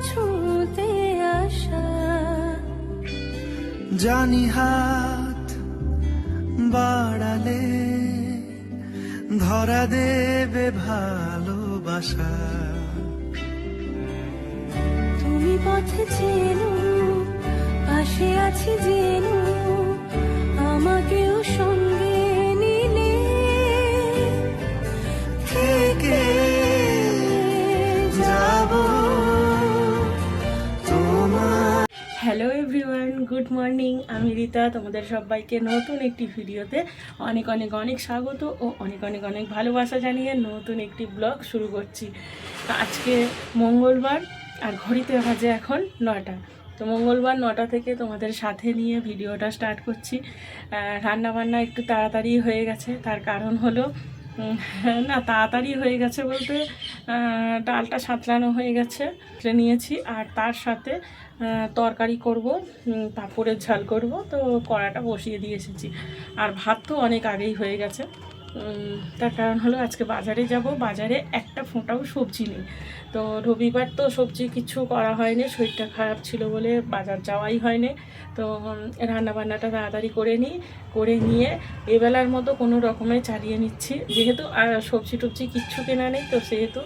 ছুঁতে আসা। জানি হাত বাড়ালে ধরা দেবে ভালোবাসা। তুমি পথে চেনো, পাশে আছি জেনো, আমাকেও সঙ্গে নিলে থেকে যাব তোমার। Hello everyone, good morning. আমি রীতা, তোমাদের সবাইকে নতুন একটি ভিডিওতে অনেক অনেক অনেক স্বাগত ও অনেক অনেক অনেক ভালোবাসা জানিয়ে নতুন একটি ব্লগ শুরু করছি। আজকে মঙ্গলবার আর ঘড়িতে বাজে এখন 9টা। তো মঙ্গলবার 9টা থেকে তোমাদের সাথে নিয়ে ভিডিওটা স্টার্ট করছি। রান্নাবান্না একটু তাড়াতাড়ি হয়ে গেছে, তার কারণ হলো না তাড়াতাড়ি হয়ে গেছে বলতে ডালটা সাঁতলানো হয়ে গেছে, নিয়েছি। আর তার সাথে তরকারি করব, পাঁপড়ের ঝাল করব, তো কড়াটা বসিয়ে দিয়ে এসেছি। আর ভাত তো অনেক আগেই হয়ে গেছে। তার কারণ হলো আজকে বাজারে যাব, বাজারে একটা ফোঁটাও সবজি নেই। তো রবিবার তো সবজি কিছু করা হয়নি, শরীরটা খারাপ ছিল বলে বাজার যাওয়াই হয়নি। তো রান্নাবান্নাটা তাড়াতাড়ি করে নিয়ে এবেলার মতো কোনো রকমে চালিয়ে নিচ্ছি। যেহেতু সবজি টবজি কিচ্ছু কেনা নেই, তো সেহেতু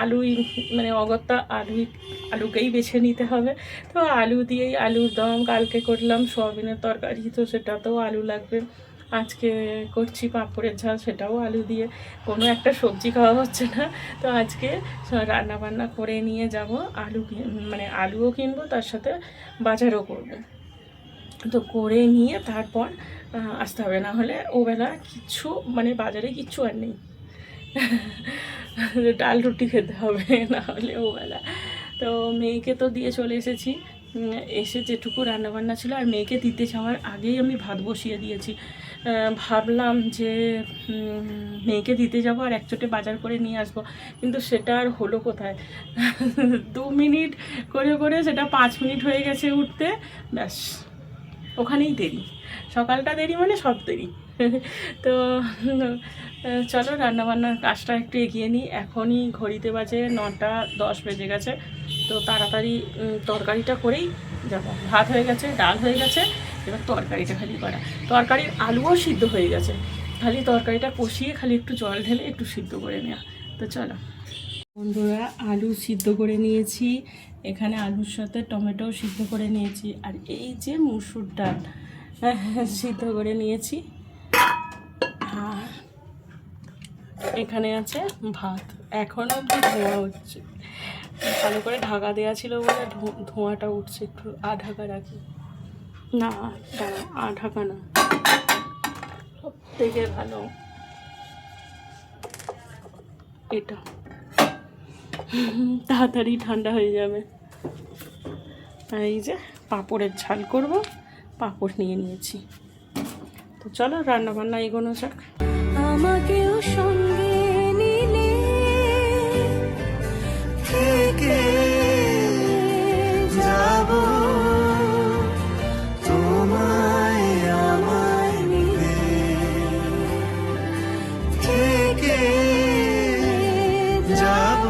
আলুই মানে অগত্যা আলুকেই বেছে নিতে হবে। তো আলু দিয়েই আলুর দম, কালকে করলাম সয়াবিনের তরকারি, তো সেটাতেও আলু লাগবে। আজকে করছি পাঁপড়ের ঝাল, সেটাও আলু দিয়ে। কোনো একটা সবজি খাওয়া হচ্ছে না, তো আজকে রান্নাবান্না করে নিয়ে যাব। মানে আলুও কিনবো, তার সাথে বাজারও করব। তো করে নিয়ে তারপর আসতে হবে, না হলে ওবেলা কিচ্ছু মানে বাজারে কিচ্ছু আর নেই। ডাল রুটি খেতে হবে না হলে ওবেলা। তো মেয়েকে তো দিয়ে চলে এসেছি, এসে যেটুকু রান্নাবান্না ছিল আর মেয়েকে দিতে যাওয়ার আগেই আমি ভাত বসিয়ে দিয়েছি। ভাবলাম যে মেয়েকে দিতে যাব আর একচোটে বাজার করে নিয়ে আসবো, কিন্তু সেটা আর হলো কোথায়। 2 মিনিট করে সেটা 5 মিনিট হয়ে গেছে উঠতে, ব্যাস ওখানেই দেরি। সকালটা দেরি মানে সব দেরি। তো চলো রান্নাবান্নার কাজটা একটু এগিয়ে নিই। এখনই ঘড়িতে বাজে 9:10 বেজে গেছে। তো তাড়াতাড়ি তরকারিটা করেই যাব। ভাত হয়ে গেছে, ডাল হয়ে গেছে, এবার তরকারিটা খালি করা। তরকারির আলুও সিদ্ধ হয়ে গেছে, খালি তরকারিটা কষিয়ে খালি একটু জল ঢেলে একটু সিদ্ধ করে নেওয়া। তো চলো বন্ধুরা, আলু সিদ্ধ করে নিয়েছি, এখানে আলুর সাথে টমেটো সিদ্ধ করে নিয়েছি, আর এই যে মুসুর ডাল সিদ্ধ করে নিয়েছি। আর এখানে আছে ভাত, এখনও অবধি ধোঁয়া হচ্ছে। ভালো করে ঢাকা দেওয়া ছিল বলে ধোঁয়াটা উঠছে। একটু ঢাকা রাখি, না দাঁড়া, ঢাকা না, সব থেকে ভালো এটা, তাড়াতাড়ি ঠান্ডা হয়ে যাবে। আর এই যে পাঁপড়ের ঝাল করব, পাঁপড় নিয়ে নিয়েছি। তো চলো রান্নাবান্না এগোনো যাক। আমাকেও সঙ্গে নিলে থেকে যাব তোমায় আমায় মিলে, থেকে যাব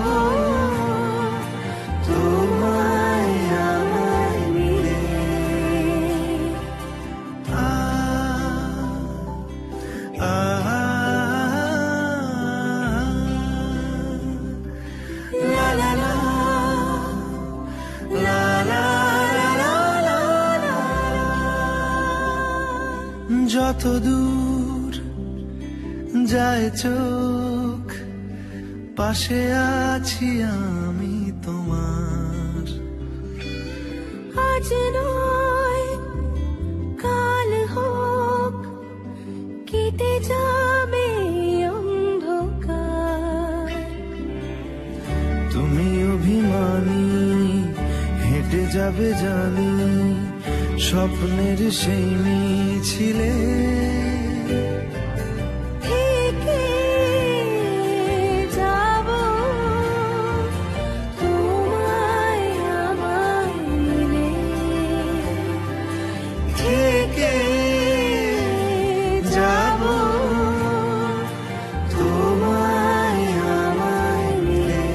তোমায় আমায় মিলে। La la la, la la la la la, যত দূর যায় চোখ পাশে আছি আমি তোমার। আজ নয় কাল হোক, কেটে যাবে অন্ধকার। তুমি অভিমানী হেঁটে যাবে জানি, স্বপ্নের সেই মিছিলে থেকে যাব তোমায় আমায় মিলে, থেকে যাব তোমায় আমায় মিলে।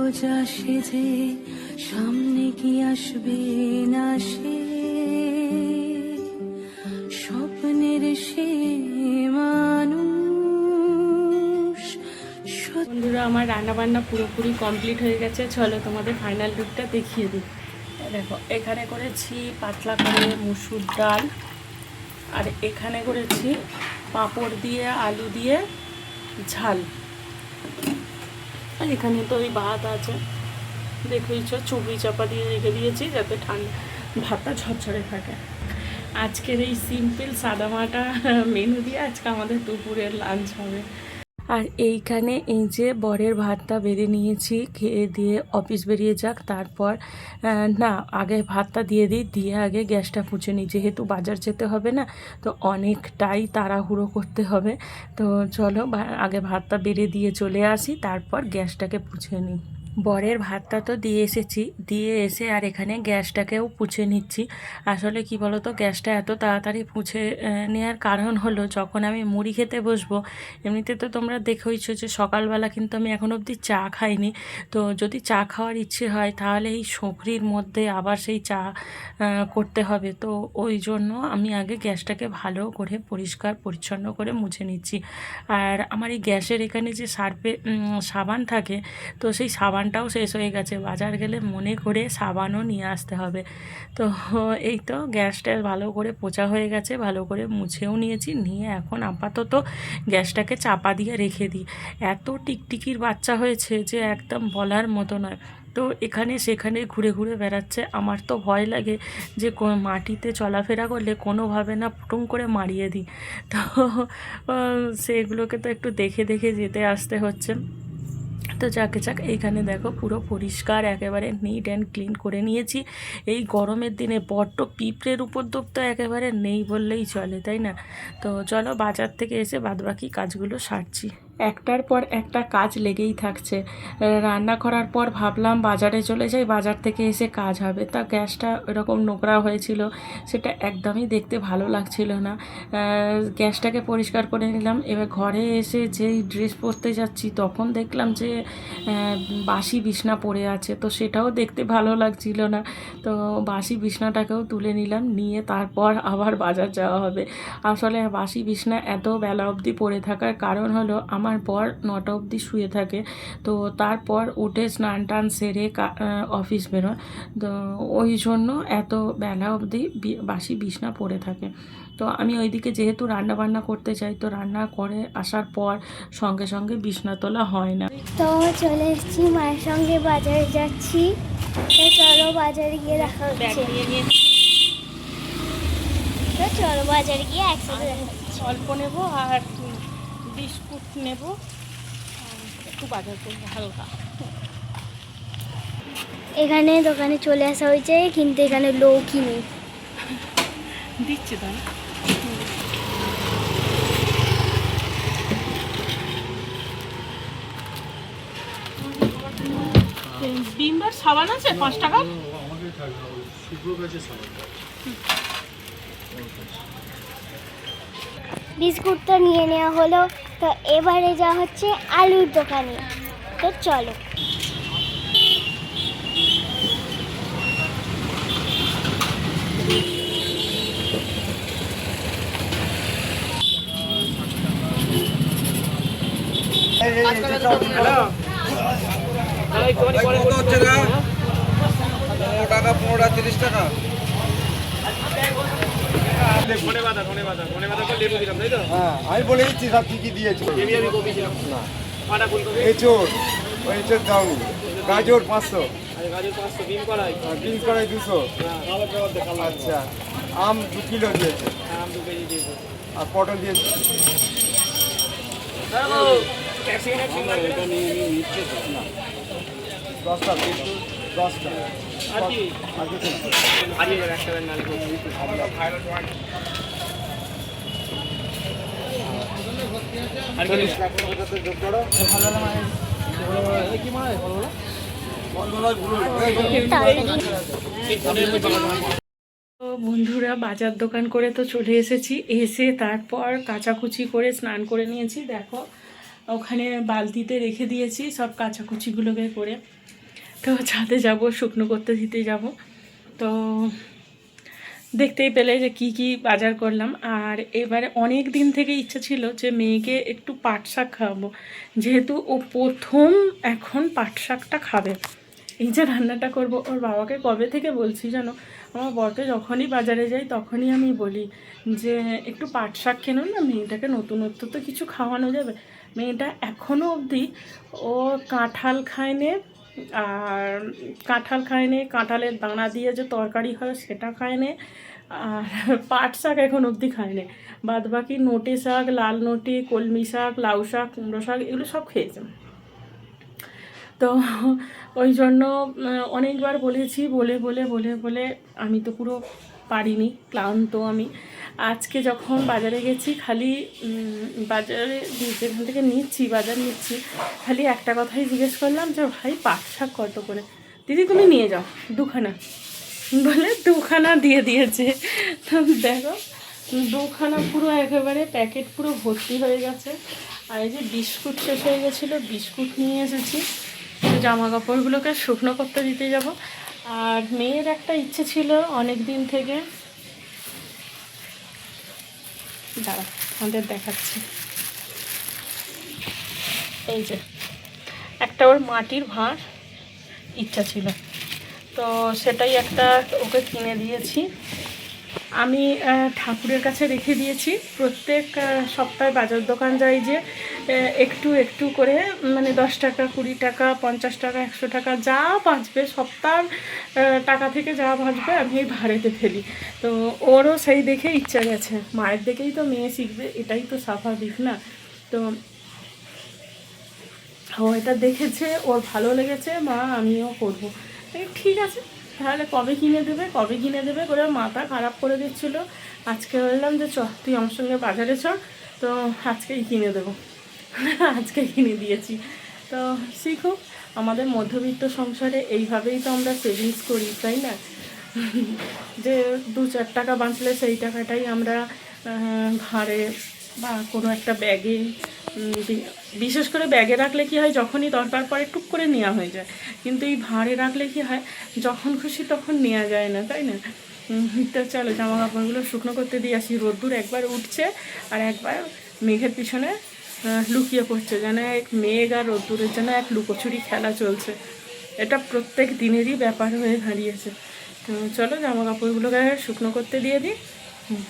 রোজ আসে যে সামনে কি আসবে না সে স্বপ্নের সে মানুষ বন্ধুরা, আমার রান্নাবান্না পুরোপুরি কমপ্লিট হয়ে গেছে। চলো তোমাদের ফাইনাল লুকটা দেখিয়ে দিই। দেখো, এখানে করেছি পাতলা করে মুসুর ডাল, আর এখানে করেছি পাঁপড় দিয়ে আলু দিয়ে ঝাল। আর এখানে তো ওই ভাত আছে, দেখোই চুবড়ি চাপা দিয়ে রেখে দিয়েছি যাতে ঠান্ডা ভাতটা ঝরঝরে থাকে। আজকের এই সিম্পল সাদামাটা মেনু দিয়ে আজকে আমাদের দুপুরের লাঞ্চ হবে। আর এইখানে এই যে বরের ভাতটা বেড়ে নিয়েছি, খেয়ে দিয়ে অফিস বেরিয়ে যাক, তারপর না আগে ভাতটা দিয়ে দিই, দিয়ে আগে গ্যাসটা পুছে নিই, যেহেতু বাজার যেতে হবে না, তো অনেকটাই তাড়াহুড়ো করতে হবে। তো চলো আগে ভাতটা বেড়ে দিয়ে চলে আসি, তারপর গ্যাসটাকে পুছে নিই। বরের ভাতটা তো দিয়ে এসেছি, দিয়ে এসে আর এখানে গ্যাসটাকেও পুছে নিচ্ছি। আসলে কি বলো তো, গ্যাসটা এত তাড়াতাড়ি পুছে নেওয়ার কারণ হলো, যখন আমি মুড়ি খেতে বসবো, এমনিতে তো তোমরা দেখেইছো যে সকালবেলা কিন্তু আমি এখন অবধি চা খাইনি। তো যদি চা খাওয়ার ইচ্ছে হয় তাহলে এই সবরির মধ্যে আবার সেই চা করতে হবে। তো ওই জন্য আমি আগে গ্যাসটাকে ভালো করে পরিষ্কার পরিচ্ছন্ন করে মুছে নিচ্ছি। আর আমার এই গ্যাসের এখানে যে সাবান থাকে, তো সেই সাবানটাও শেষ হয়ে গেছে। বাজার গেলে মনে করে সাবানও নিয়ে আসতে হবে। তো এই তো গ্যাসটা ভালো করে পোঁছা হয়ে গেছে, ভালো করে মুছেও নিয়েছি, নিয়ে এখন আপাতত গ্যাসটাকে চাপা দিয়ে রেখে দিই। এত টিকটিকির বাচ্চা হয়েছে যে একদম বলার মতো নয়। তো এখানে সেখানে ঘুরে ঘুরে বেড়াচ্ছে। আমার তো ভয় লাগে যে মাটিতে চলাফেরা করলে কোনোভাবে না পুটুং করে মারিয়ে দিই। তো সেগুলোকে তো একটু দেখে দেখে যেতে আসতে হচ্ছে। তো যাকে যাক, এইখানে দেখো পুরো পরিষ্কার একেবারে নিট অ্যান্ড ক্লিন করে নিয়েছি। এই গরমের দিনে বড্ড পিঁপড়ের উপদ্রব তো একেবারে নেই বললেই চলে, তাই না? তো চলো বাজার থেকে এসে বাদবাকি কাজগুলো সারছি। একটার পর একটা কাজ লেগেই থাকছে। রান্না করার পর ভাবলাম বাজারে চলে যাই, বাজার থেকে এসে কাজ হবে। তা গ্যাসটা এরকম নোংরা হয়েছিল, সেটা একদমই দেখতে ভালো লাগছিল না। গ্যাসটাকে পরিষ্কার করে নিলাম। এবার ঘরে এসে যেই ড্রেস পরতে যাচ্ছি, তখন দেখলাম যে বাসি বিছনা পড়ে আছে, তো সেটাও দেখতে ভালো লাগছিল না। তো বাসি বিছনাটাকেও তুলে নিলাম, নিয়ে তারপর আবার বাজার যাওয়া হবে। আসলে বাসি বিছনা এত বেলা অবধি পড়ে থাকার কারণ হলো, আমার বর 9টা অবধি শুয়ে থাকে, তো তারপর উঠে স্নান টান সেরে অফিস বেরোয়। তো ওই জন্য এত বেলা অবধি বাসি বিছনা পড়ে থাকে। তো আমি ওইদিকে যেহেতু রান্না বান্না করতে চাই, তো রান্না করে আসার পর সঙ্গে সঙ্গে বিছনা তোলা হয় না। তো চলে এসেছি, মায়ের সঙ্গে বাজারে যাচ্ছি। তো চলো বাজারে গিয়ে দেখা হচ্ছে। তো চলো বাজারে গিয়ে একসাথে দেখা হচ্ছে। অল্প নেবো আর বিস্কুট নেব, একটু বাজার করবো হালকা। এখানে দোকানে চলে আসা হয়েছে, কিন্তু এখানে লোকই নেই। দিচ্ছে তো না। বিমবার সাবান আছে 5 টাকা। বিস্কুটটা নিয়ে নেওয়া হলো। তো এবারে যা হচ্ছে আলুর দোকানে। তো চলো। টাকা 15-30 টাকা। আমি বলে দিচ্ছি সব কি কি দিয়েছি। এঁচড়, ওই এঁচড় দাও, গাজর 500, বিন কড়াই 200, আচ্ছা আম 2 কিলো দিয়েছে, আর পটল দিয়েছে। দশটা 10টা আর কিছু তো বন্ধুরা, বাজার দোকান করে তো চলে এসেছি। এসে তারপর কাচাকুচি করে স্নান করে নিয়েছি। দেখো ওখানে বালতিতে রেখে দিয়েছি সব কাচাকুচিগুলোকে করে। তো ছাদে যাব, শুকনো করতে দিতে যাব। তো দেখতেই পেলে যে কি কি বাজার করলাম। আর এবারে অনেক দিন থেকে ইচ্ছা ছিল যে মেয়েকে একটু পাট শাক খাওয়াবো, যেহেতু ও প্রথম এখন পাট শাকটা খাবে। এই যে রান্নাটা করব, ওর বাবাকে কবে থেকে বলছি জানো, আমার বরকে যখনই বাজারে যাই তখনই আমি বলি যে একটু পাট শাক কেন না, মেয়েটাকে নতুনত্ব তো কিছু খাওয়ানো যাবে। মেয়েটা এখনও অবধি ও কাঁঠাল খায়নি, আর কাঁঠাল খায়নি, কাঁঠালের দানা দিয়ে যে তরকারি হয় সেটা খায়নি, আর পাট শাক এখন অবধি খায়নি। বাদ বাকি নোটে শাক, লাল নোটে, কলমি শাক, লাউ শাক, কুমড়ো শাক এগুলো সব খেয়েছে। তো ওই জন্য অনেকবার বলেছি, বলে বলে বলে বলে আমি তো পুরো পারিনি, ক্লান্ত আমি। আজকে যখন বাজারে গেছি, খালি বাজারে যেখান থেকে নিচ্ছি, বাজার নিচ্ছি, খালি একটা কথাই জিজ্ঞেস করলাম যে ভাই পাট শাক কত করে? দিদি তুমি নিয়ে যাও দুখানা, বলে দুখানা দিয়ে দিয়েছে। তো দেখো দুখানা পুরো একেবারে প্যাকেট পুরো ভর্তি হয়ে গেছে। আর এই যে বিস্কুট শেষ হয়ে গেছিলো, বিস্কুট নিয়ে এসেছি। জামা কাপড়গুলোকে শুকনো করতে দিতে যাব। আর মেয়ের একটা ইচ্ছে ছিল অনেক দিন থেকে, দাঁড়া আমাদের দেখাচ্ছি, এই যে একটা ওর মাটির ভাঁড় ইচ্ছা ছিল, তো সেটাই একটা ওকে কিনে দিয়েছি। আমি ঠাকুরের কাছে রেখে দিয়েছি। প্রত্যেক সপ্তাহে বাজার দোকান যাই যে একটু একটু করে, মানে 10 টাকা, 20 টাকা, 50 টাকা, 100 টাকা যা বাঁচবে, সপ্তাহ টাকা থেকে যা বাঁচবে আমি এই ভাড়েতে ফেলি। তো ওরও সেই দেখে ইচ্ছা গেছে, মায়ের দেখেই তো মেয়ে শিখবে, এটাই তো স্বাভাবিক না? তো ও এটা দেখেছে, ওর ভালো লেগেছে, মা আমিও করবো। ঠিক আছে তাহলে কবে কিনে দেবে, কবে কিনে দেবে করে মাথা খারাপ করে দিচ্ছিলো। আজকে বললাম যে চ তুই আমার সঙ্গে বাজারে চ, তো আজকেই কিনে দেবো। আজকে কিনে দিয়েছি। তো শিখুক, আমাদের মধ্যবিত্ত সংসারে এইভাবেই তো আমরা সেভিংস করি, তাই না? যে 2-4 টাকা বাঁচলে সেই টাকাটাই আমরা ভাড়ে বা কোনো একটা ব্যাগে, বিশেষ করে ব্যাগে রাখলে কি হয়, যখনই দরকার পড়ে টুক করে নেওয়া হয়ে যায়। কিন্তু এই ভাঁড়ে রাখলে কি হয়, যখন খুশি তখন নেওয়া যায় না, তাই না? তো চলো জামা কাপড়গুলো শুকনো করতে দিয়ে আসি। রোদ্দুর একবার উঠছে আর একবার মেঘের পিছনে লুকিয়ে পড়ছে, যেন এক মেঘ আর রোদ্দুরের জন্য এক লুকোচুরি খেলা চলছে। এটা প্রত্যেক দিনেরই ব্যাপার হয়ে দাঁড়িয়েছে। তো চলো জামা কাপড়গুলোকে শুকনো করতে দিয়ে দিই,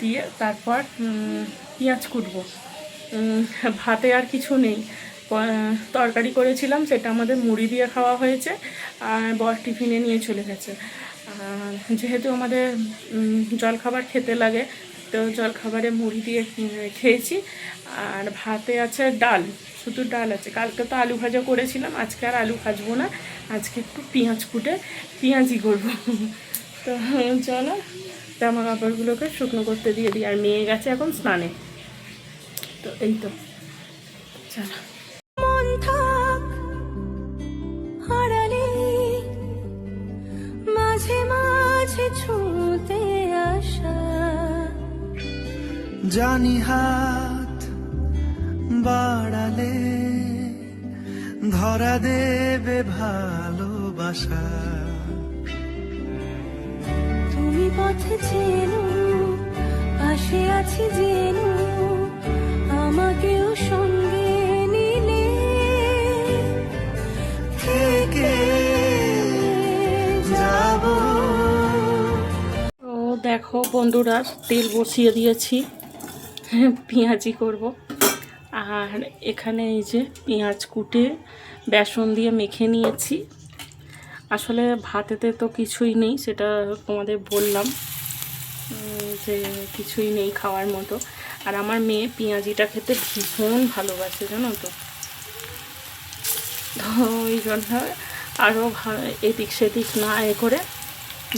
দিয়ে তারপর পেঁয়াজ কুটবো। ভাতে আর কিছু নেই, তরকারি করেছিলাম সেটা আমাদের মুড়ি দিয়ে খাওয়া হয়েছে, আর বর টিফিনে নিয়ে চলে গেছে। যেহেতু আমাদের জলখাবার খেতে লাগে, তো জলখাবারে মুড়ি দিয়ে খেয়েছি। আর ভাতে আছে ডাল, শুধু ডাল আছে। কালকে তো আলু ভাজা করেছিলাম, আজকে আর আলু ভাজবো না, আজকে একটু পেঁয়াজ কুটে পেঁয়াজি করবো। তো চলো জামা কাপড়গুলোকে শুকনো করতে দিয়ে দিই। আর মেয়ে গেছে এখন স্নানে। তো এই তো চলো। মন থাক হারালে মাঝে মাঝে ছুঁতে আসা, জানি হাত বাড়ালে ধরা দেবে ভালোবাসা। তুমি পথে চেনো, পাশে আছি জেনো, আমাকেও সঙ্গে নিলে থেকে যাব। তো দেখো বন্ধুরা, তেল বসিয়ে দিয়েছি, পেঁয়াজি করব। আর এখানে এই যে পেঁয়াজ কুটে বেসন দিয়ে মেখে নিয়েছি। আসলে ভাতেতে তো কিছুই নেই, সেটা তোমাদের বললাম যে কিছুই নেই খাওয়ার মতো। আর আমার মেয়ে পেঁয়াজিটা খেতে ভীষণ ভালোবাসে, জানো তো। তো ওই জন্য আরও এদিক সেদিক না করে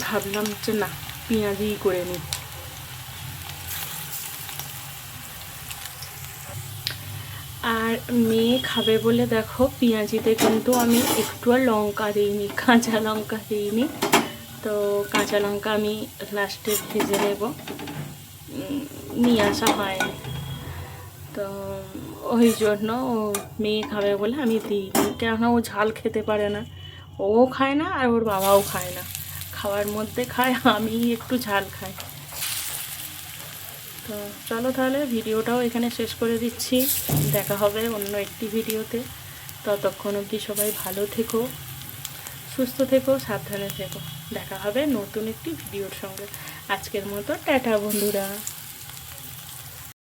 ভাবলাম যে না, পেঁয়াজিই করে নিই। আর মেয়ে খাবে বলে দেখো পেঁয়াজিতে কিন্তু আমি একটু আর লঙ্কা দিইনি, কাঁচা লঙ্কা দিইনি। তো কাঁচা লঙ্কা আমি লাস্টে ভেজে নেব, নিয়ে আসা হয়নি। তো ওই জন্য ও মেয়ে খাবে বলে আমি দিইনি, কেননা ও ঝাল খেতে পারে না, ও খায় না আর ওর বাবাও খায় না, খাওয়ার মধ্যে খায়, আমি একটু ঝাল খাই। তো চলো তাহলে ভিডিওটাও এখানে শেষ করে দিচ্ছি, দেখা হবে অন্য একটি ভিডিওতে। ততক্ষণ অবধি সবাই ভালো থেকো, সুস্থ থেকো, সাবধানে থেকো। দেখা হবে নতুন একটি ভিডিওর সঙ্গে। আজকের মতো টাটা বন্ধুরা।